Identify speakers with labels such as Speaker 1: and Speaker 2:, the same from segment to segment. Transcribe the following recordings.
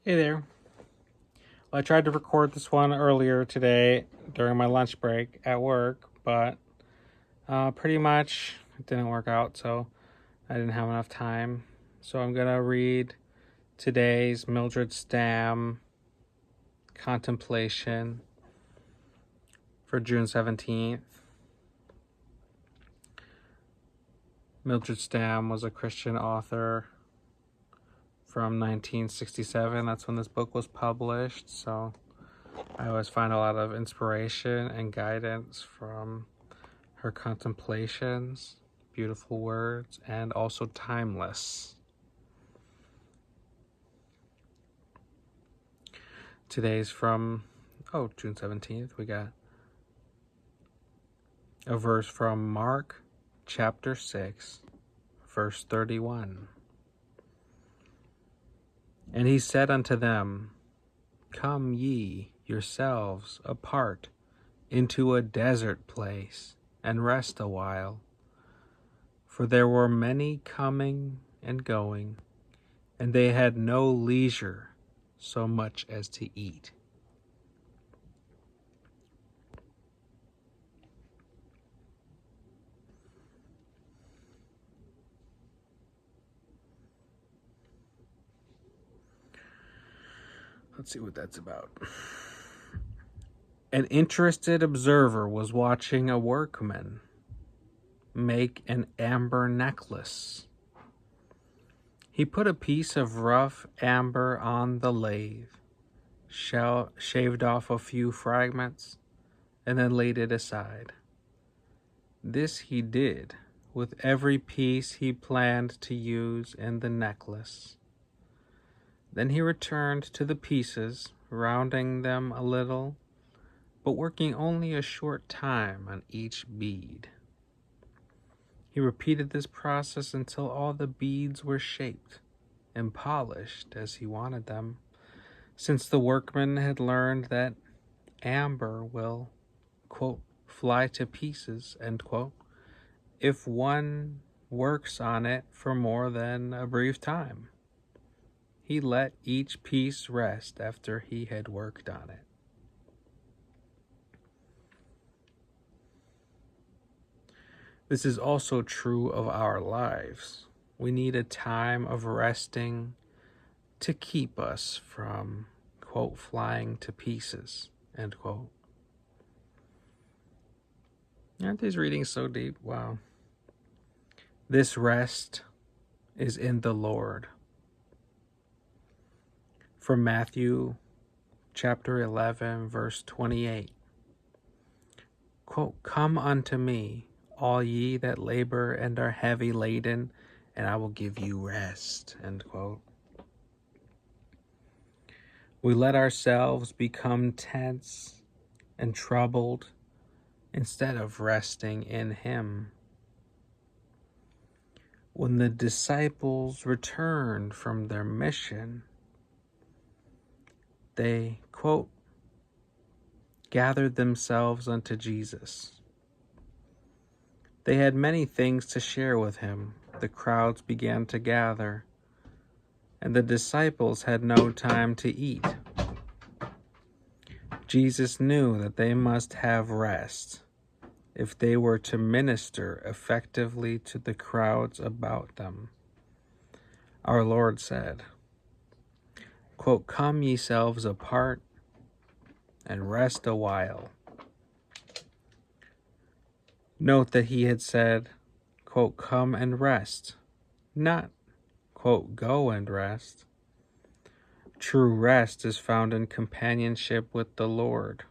Speaker 1: Hey there. Well, I tried to record this one earlier today during my lunch break at work, but pretty much it didn't work out, so I didn't have enough time. So I'm going to read today's Mildred Stamm Contemplation for June 17th. Mildred Stamm was a Christian author from 1967. That's when this book was published, so I always find a lot of inspiration and guidance from her contemplations, beautiful words, and also timeless. Today's from, June 17th. We got a verse from Mark chapter 6, verse 31. And he said unto them, Come ye yourselves apart into a desert place, and rest a while. For there were many coming and going, and they had no leisure so much as to eat. Let's see what that's about. An interested observer was watching a workman make an amber necklace. He put a piece of rough amber on the lathe, shaved off a few fragments, and then laid it aside. This he did with every piece he planned to use in the necklace. Then he returned to the pieces, rounding them a little, but working only a short time on each bead. He repeated this process until all the beads were shaped and polished as he wanted them, since the workman had learned that amber will, quote, fly to pieces, end quote, if one works on it for more than a brief time. He let each piece rest after he had worked on it. This is also true of our lives. We need a time of resting to keep us from, quote, flying to pieces, end quote. Aren't these readings so deep? Wow. This rest is in the Lord. From Matthew chapter 11, verse 28. Quote, Come unto me, all ye that labor and are heavy laden, and I will give you rest, end quote. We let ourselves become tense and troubled instead of resting in Him. When the disciples returned from their mission, they, quote, gathered themselves unto Jesus. They had many things to share with him. The crowds began to gather, and the disciples had no time to eat. Jesus knew that they must have rest if they were to minister effectively to the crowds about them. Our Lord said, quote, Come ye selves apart and rest a while. Note that he had said, quote, Come and rest, not, quote, Go and rest. True rest is found in companionship with the Lord.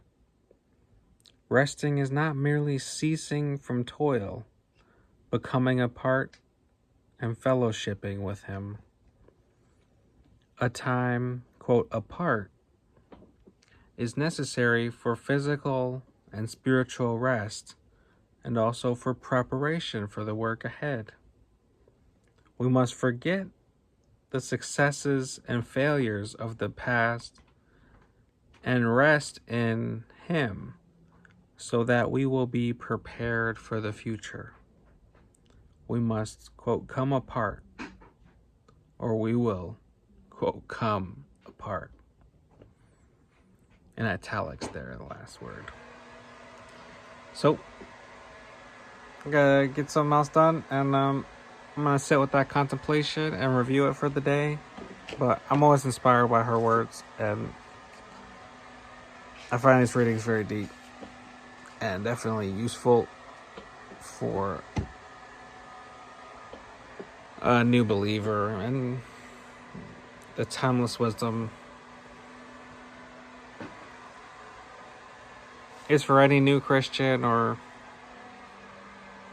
Speaker 1: Resting is not merely ceasing from toil, but coming apart and fellowshipping with Him. A time, quote, apart is necessary for physical and spiritual rest, and also for preparation for the work ahead. We must forget the successes and failures of the past and rest in Him so that we will be prepared for the future. We must, quote, come apart, or we will, quote, come apart. In italics there in the last word. So, I gotta get something else done, and I'm gonna sit with that contemplation and review it for the day. But I'm always inspired by her words, and I find these readings very deep and definitely useful for a new believer, and the timeless wisdom is for any new Christian or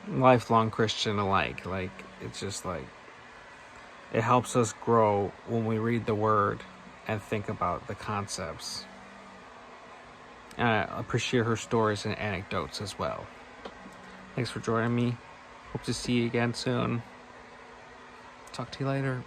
Speaker 1: lifelong Christian alike. Like, it's just like, it helps us grow when we read the word and think about the concepts. And I appreciate her stories and anecdotes as well. Thanks for joining me. Hope to see you again soon. Talk to you later.